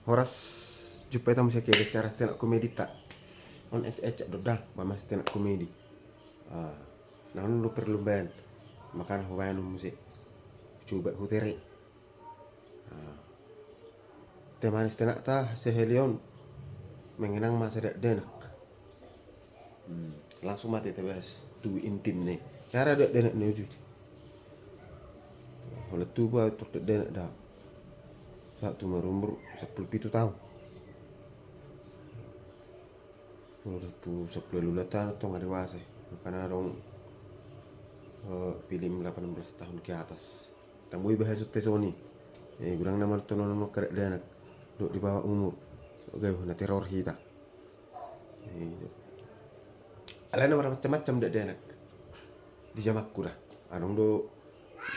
horas jumpa tamu saya kira cara stand up komedi tak on ecek dodah mama stand up komedi nah lu perlu ban makan hujan musik coba hutere teman stand up tah sehelion mengenang masa denak langsung mati tebas tu intim nih cara denak nih uji oleh tu buat untuk denak dah satu umur 17 tahun. Sepuluh lulatan atau nggak dewasa, karena orang pilih 18 tahun ke atas. Tambui bahasa tesoni, kurang nama tonono kerek danak, dok di bawah umur, gaya na teror kita. Alana orang macam-macam dak danak, di jamak kurah, anong do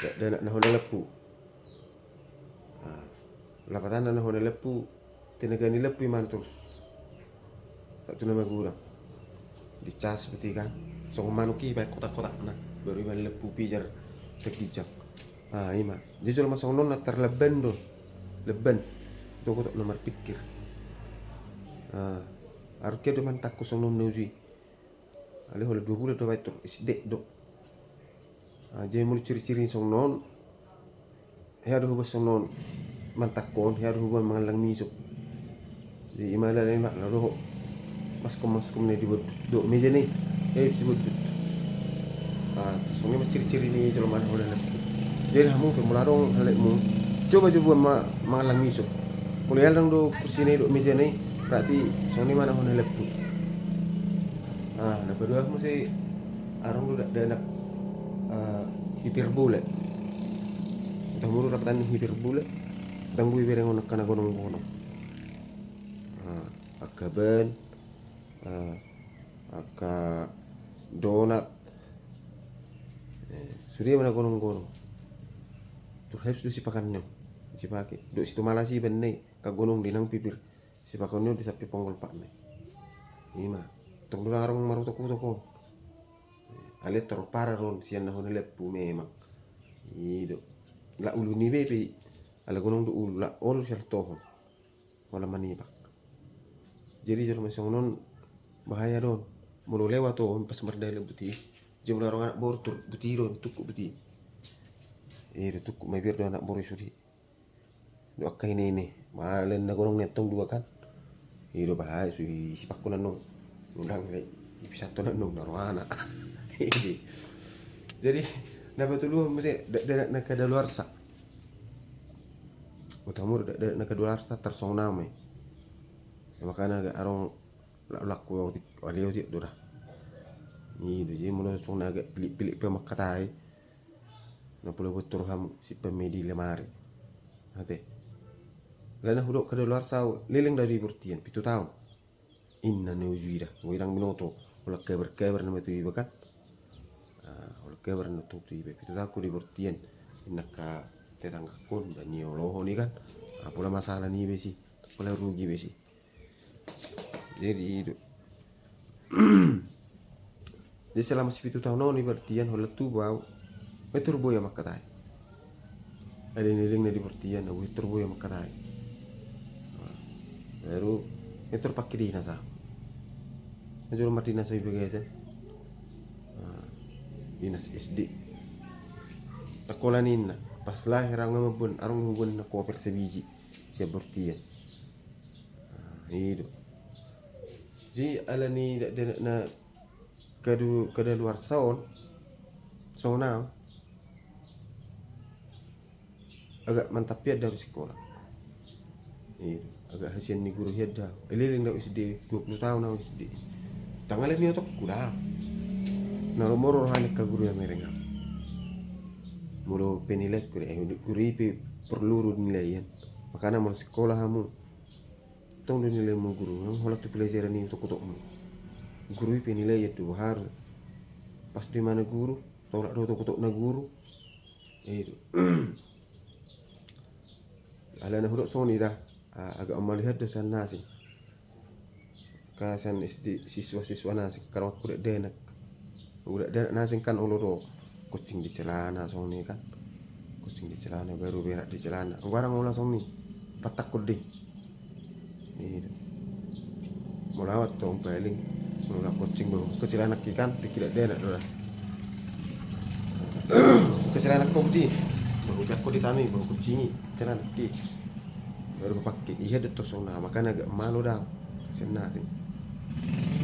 dak danak na hono lepu. Lapatan na hono lepu, tenaga ni lepu iman terus. Tak tu nama kurang. Dicas seperti kan. Song manuki baik kotak-kotak na baru iman lepu pijar sekijak. Ima. Jadi kalau masang non terleben do. Leben. Itu kotak nomor pikir. Harusnya do man takku song non nuji. Ale hola 2 bulan do baik tur isdek do. Jadi mulu ciri-ciri song non. Hea do hubas song non mantakon, hea do hubas mangalang misuk. Jadi imala lain mak lalu maskom ni dibuat do meja ni disebut sungguh ciri-ciri ni kalau mana orang lepu jadi kamu pemularong halekmu coba mengalang misuk mulai orang do kursi ni do meja ni berarti sungguh mana orang lepu nah berdua kamu sih arong do dak anak hiperbole tamuru rapatan hiperbole tanggu ibereng onak kana gonong-gonong akaban aka donat sudah mana gonong-gonong tur harus tu sipakannya sipake do situ malasi benne ka gonong dinang pipir sipakannya di sapi ponggol pak me ima tong do arong maru toko ale terpara ron sian na hone lepu memang ido la ulu ni bepe ala gonong do ulu la ol sel tohon wala manibak jadi kalau masih non bahaya don mulu lewat tuh pas merdeka buti jumlah orang anak bor tur buti don tukuk buti tukuk mai biar anak bor sudi do akai ini malen na gorong netong dua kan do bahaya sui sipak kunan no undang le bisa to na no anak jadi dapat dulu mesti nak kada luar sa utamur nak kada luar sa tersong namai makanya agak arong laku alio ti dura ni do je mulo song agak pilih pe makatai na pulo betur ham si pemedi lemari ate lana hudok kada luar sau leleng dari burtian 7 tahun inna ne ujira wirang binoto ola keber na metu ibakan ola keber na tu ibe 7 tahun ku di burtian inna ka tetangga kun dan nioloho ni kan pula masalah ni besi pula rugi besi jadi itu jadi selama 7 tahun ni bertian hola tu bau betur boya makatai ada niring na di bertian na betur boya makatai baru betur pakai di nasa majul mati nasa ibu guys dinas SD nakolanin na pas lahir ang mabun arong hubun na koper sebiji siya bertian itu jadi ala ni na kada luar saon now agak mantap ya dari sekolah agak hasil ni guru hiada eliling na SD 20 tahun na SD tanggal ni otok kurang na moro hanik ka guru ya merenga muro penilai guru ipe perlu nilaian makanya mau sekolah kamu tong nilai mau guru nang hola tu pelajaran ni untuk mu guru ipe nilai itu harus pas di mana guru tolak do untuk na guru itu ala na hudok soni dah agak melihat dosan nasi kasan SD siswa-siswa nasi karena aku udah nasi kan uluro kucing di celana soni kan kucing di celana baru berak di celana barang ulah soni patak kudi Iya. Mau lawat tong paling mau kucing baru kecil anak ikan tidak ada lah. Kecil anak kau di baru aku ditani baru kucingi kecil anak ki baru pakai iya detok sona makanya agak malu dah senang sih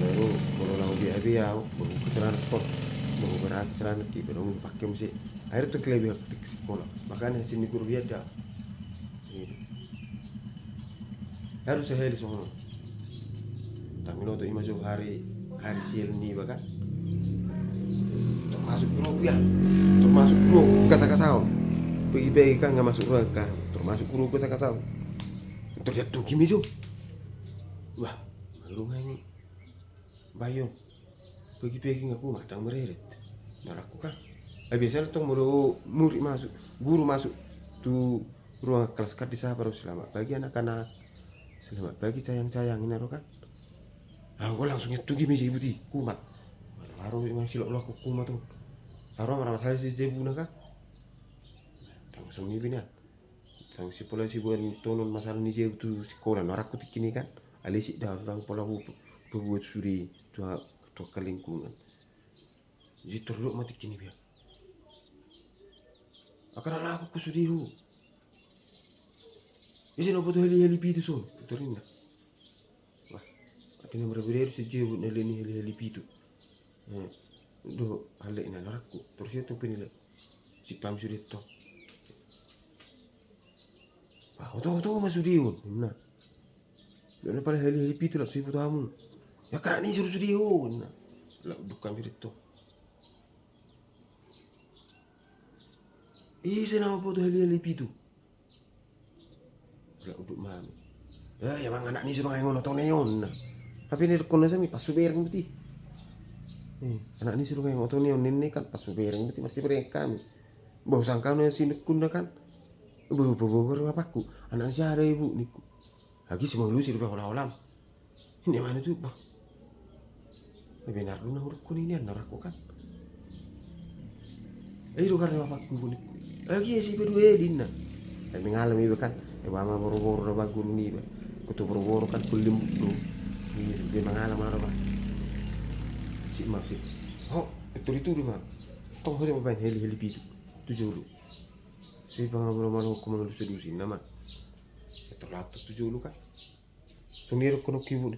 baru baru langsung biar baru kecil anak kau baru berat kecil anak ki baru pakai musik akhirnya tuh kelebih ke sekolah makanya sini guru dia dah harus saya di sana tapi lo tuh masuk hari sial ni bahkan termasuk grup ya termasuk grup kasah-kasah pergi kan nggak masuk grup kan termasuk grup kasah-kasah terlihat tuh kimi jo wah baru main bayong pergi ngaku madang mereret naraku kan biasanya tuh murid masuk guru masuk tuh ruang kelas kan di sana baru selamat pagi anak-anak selamat pagi sayang-sayang ini kan aku langsung tuh kimi sih putih kumat baru emang silok lo aku kumat tuh baru marah masalah si jebu kan langsung ini bina sang si pola si buat tonton masalah ni jebu tuh sekolah naraku tikini kan alisi dah orang pola buat suri tuh ke lingkungan jadi teruk mati kini biar akan aku kusudiru isi no butuh heli pitu so betul enggak wah artinya berbeda si jebu heli pitu do hal ini naraku terus itu penilai si pam sudah to bah oto masuk diun nah dan pada heli pitu lah si putamu ya karena ini suruh diun nah lah bukan itu isi nama foto heli pitu lah uduk mami ya emang anak ni suruh ngono to neon nah tapi ini kona sami pas subereng beti anak ni suruh ngono to neon ini kan pas subereng beti masih bereng kami bau sangka no sini kunda kan bau bapakku anak si ada ibu niku lagi semua lu sih udah olah-olah ini mana tuh bah benar lu nahur kun ini anak aku kan itu karena bapakku niku lagi si berdua dinna kami ngalami kan mama boro-boro ba guru ni ba kutu boro-boro kan kulim tu dia mengalam apa ba si masih itu mah toh dia main heli pitu tujuh lu si pengabul malu kumang sedusin nama terlatut tujuh lu kan sendiri kono kibu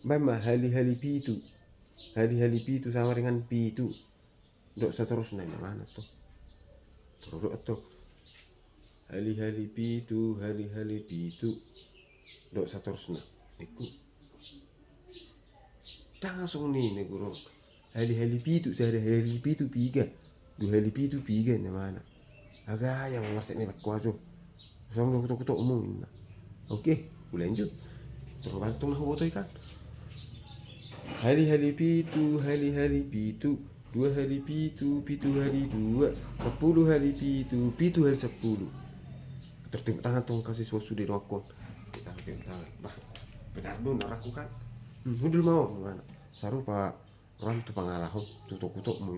mama heli pitu sama dengan pitu dok seterusnya mana tuh terus tuh hali pitu dok seterusnya iku langsung nih guru hali pitu saya ada hali pitu piga dua hali pitu piga mana agak yang masih nih kuaso sama kutu umum oke lanjut terus bantu nah foto ikan hali pitu dua hali pitu hali dua 10 hali pitu hali 10 tertib tangan tuh kasih susu di rokok kita tangan bah benar dong naraku kan udah mau mana saru pak orang tuh pengalaman tutuk mau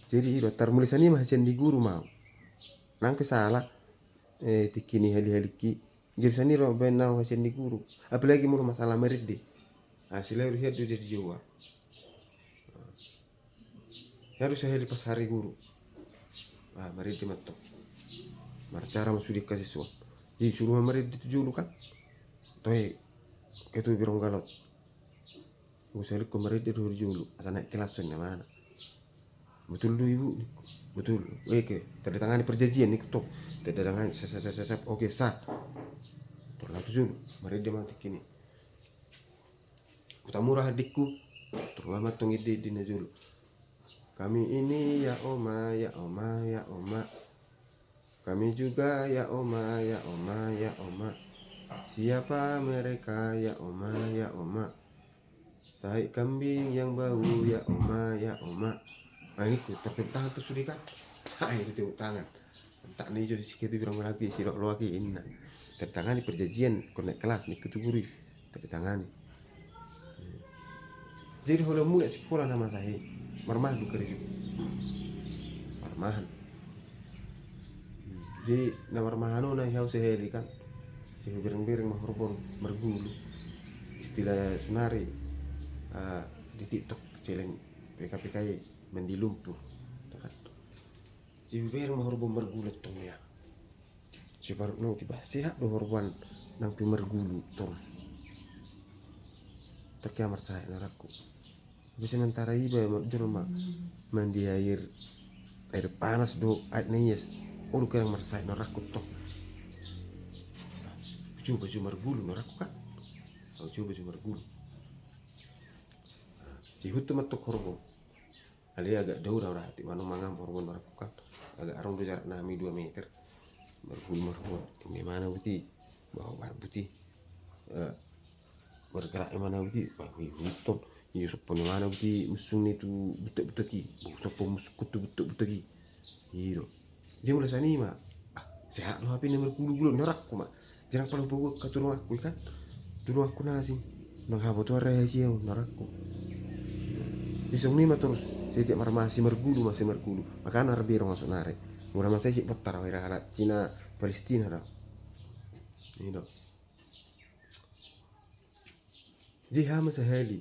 jadi dokter mulisannya masih di guru mau nang salah tikini hali ki jadi sani ro benau hasil di guru apalagi mau masalah merit deh hasilnya harus dia jadi jawa harus saya pas hari guru merit di matok cara masuk dikasih suap jadi suruh merit itu dulu kan toh itu birong galot usah lihat merit itu dulu asal naik kelas mana betul dulu ibu betul oke tanda tangan perjanjian nih ketok tanda tangan sesep oke sah terlalu dulu merit dia mati kini kota murah adikku terlalu tung ide di najul kami ini ya oma kami juga ya oma siapa mereka ya oma tai kambing yang bau ya oma nah ini tertib tangan tuh sudah kan ini tepuk tangan tak nih jadi sekitar bilang lagi sirok lo lagi ini tertangani perjanjian konek kelas nih ketuburi tertangani jadi kalau mulai sekolah nama saya marmah du kerja marmahan jadi nama marmahan na hiau sehari kan Cihu bereng-bereng mah horbon mergulu. Istilah sunari di TikTok celeng PKPKI mandi lumpur. Cihu bereng mah horbon mergulu tong ya. Si baru no tiba sehat do horban nang pi mergulu terus. Tak kamar saya naraku. Tapi sementara iba rumah mandi air panas do air niyes. Oh lu kerang marsai naraku toh. Coba mergulu naraku kan. Coba mergulu. Cihut tu matuk horbo. Ali agak jauh dah hati mana mangam horbo naraku kan. Agak arung do jarak nami 2 meter. Mergulu. Ini mana buti? Bawa buti. Bergerak mana buti? Bawa huton. Iyo sopone mana buti musung itu butek-buteki. Sopo musuk tu butek-buteki. Iyo. Jeng ulah sani mah. Sehat lo hapi nomor gulu norak ku mah. Jarang paling pokok ke turun aku kan. Turun aku nasi. Nang habo tu rahasia norak ku. Isong ni mah terus setiap masih mergulu. Makanya Arabia masuk nare. Murah masih sih petar wira Cina Palestina dah. Ini dok. Jiha masahali.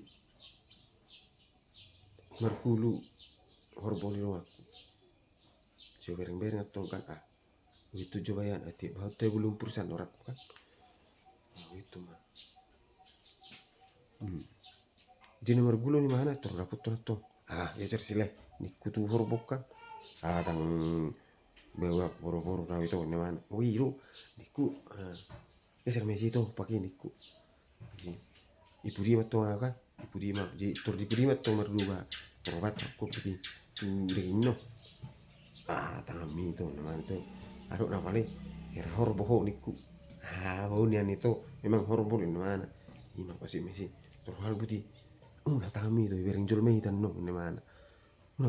Mergulu horboni rumah. Coba bereng-bereng atau kan itu coba ya nanti bahwa belum perusahaan orang kan itu mah jadi mergulu ni mana tuh raput tuh ya cersile ni kutu horbok kan dang bawa boro-boro rawi itu ni mana itu niku ya mesi itu pakai niku ibu dia tuh kan ibu dia mah jadi tur ibu dia tuh merduga terobat aku pergi tuh dingin no tangan mi itu namanya itu aduh namanya kira horbo niku nian itu memang horbo di mana ini pasti mesi terus hal buti tangan mi itu bereng jol mai tan no di mana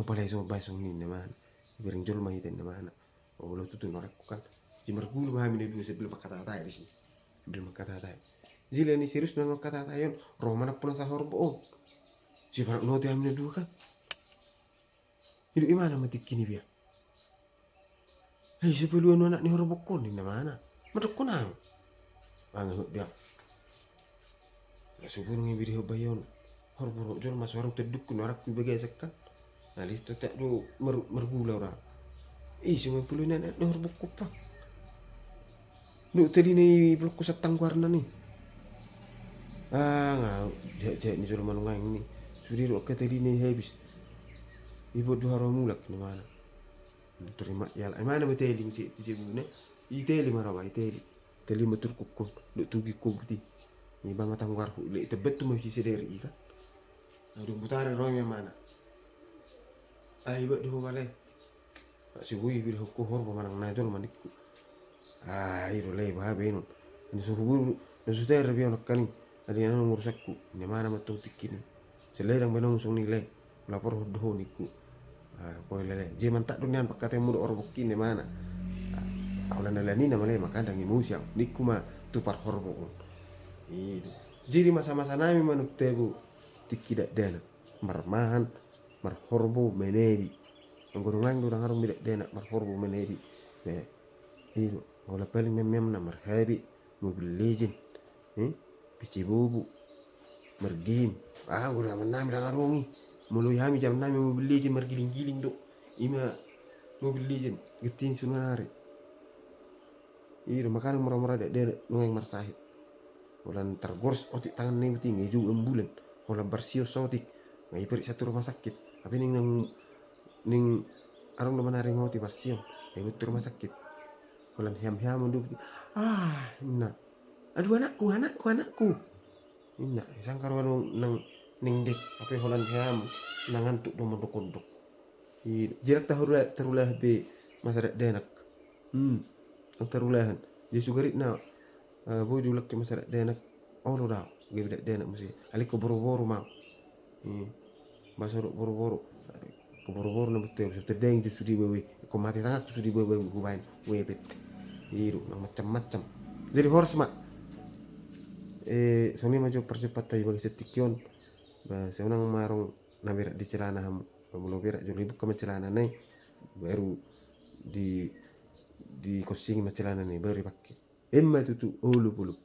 palai so bai so ni di mana bereng jol mai tan di mana lo tuh norakku kan si mergulu paham ini dulu sebelum kata-kata di sini sebelum kata-kata jile ni serius nang kata-kata yon roh mana pun sa horbo si panak no ti amne dulu kan hidup imana mati kini biar sebelum anak ni horbo kon di mana madok konang nggak biar subuh ngi biri hobayon horbo jol mas warung teduk kun arak ku bagai sekkan alis to tak do mergula ora semua puluh anak ni horbo kopa do tadi ni blok satang warna ni nggak jek ni jol manungai ni sudi ro ke tadi ni habis ibu dua orang mulak di mana terima ya mana beteli mesti dicebune iteli marawa iteli teli matur kukun duk tugi kubti ni ba matang warhu le tebet tu mesti sederi kan aduh putare roy mana ibu do bale si bui bil hokko horbo manang najol manikku iro le ba benu ni suhu ni suter bion kani ali anu ngurusakku ni mana matau tikini seledang benong sung ni le lapor do niku poi lele je mantak dunian pakate mudo orbokin di mana awla nalani na male makanda ngi musyang nikuma tu par horbo itu jadi masa-masa nami manuk tebu tikidak dena marmahan mar horbo menebi ngorong durang harum bidak dena mar horbo menebi itu wala paling mem na mar habi Mobile Legend pici bubu mergim ngora manami dang arungi mulai hami jam 6 Mobile Legend margiling-giling do ima Mobile Legend getin sunare makanya murah-murah dek nungeng marsahit ulan tergors otik tangan nih buti ngeju embulan ulan bersio sotik ngai perik satu rumah sakit tapi ning arung do manari ngoti bersio betul rumah sakit ulan hiam-hiam do nah aduh anakku sangkar nang ning dek apa holan hiam nangantuk do mondok-ondok jirak terulah be masyarakat denak ang terulahan je sugarit na boy dulak ke masyarakat denak lo dah ge denak mesti ali ko boro-boro mau basoro boro-boro ko boro-boro na betul so tedeng ju sudi wewe ko mati sangat sudi wewe hubain webet nang macam-macam jadi horse mak soni maju percepat tayo bagi setikyon seunang marong nabirak di celana hamu belum berak juli buka celana nih baru di kosing celana nih baru pakai emma tutu ulu pulu